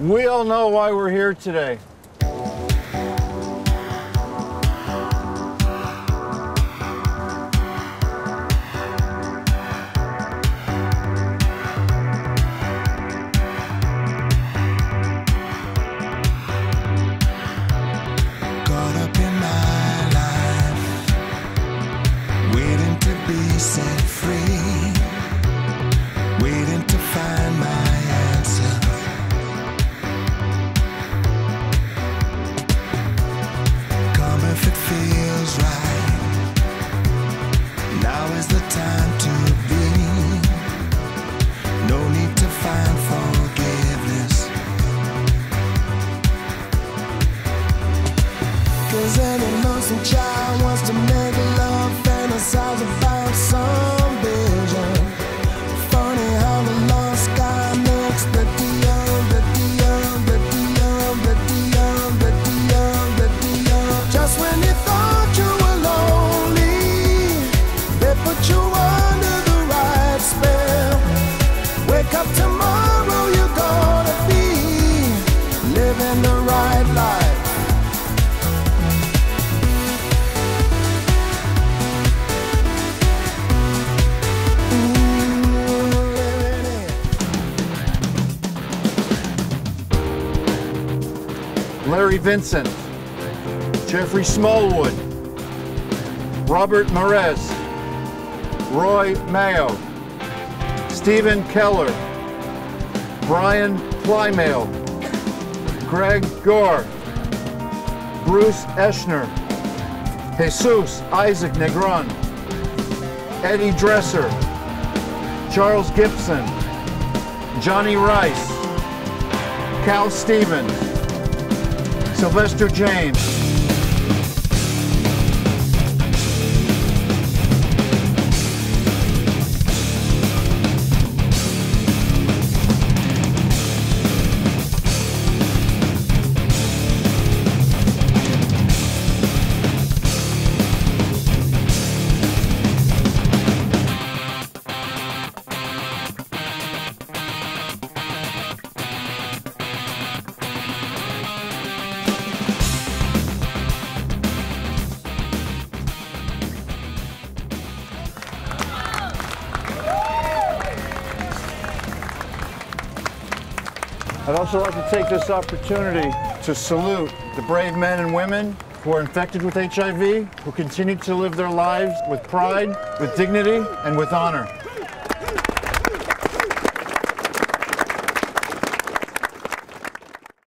We all know why we're here today. Set free, waiting to find my answer. Come if it feels right. Now is the time to be. No need to find forgiveness. 'Cause any lonesome child wants to make love, fantasize about some vision. Funny how the lost guy makes the deal, the deal, the deal, the deal, the deal, the deal. Just when you thought you were lonely, they put you under the right spell. Wake up tomorrow, you're gonna be living the right life. Larry Vincent, Jeffrey Smallwood, Robert Merez, Roy Mayo, Stephen Keller, Brian Plymale, Greg Gore, Bruce Eschner, Jesus Isaac Negron, Eddie Dresser, Charles Gibson, Johnny Rice, Cal Stevens, Sylvester James. I'd also like to take this opportunity to salute the brave men and women who are infected with HIV, who continue to live their lives with pride, with dignity, and with honor.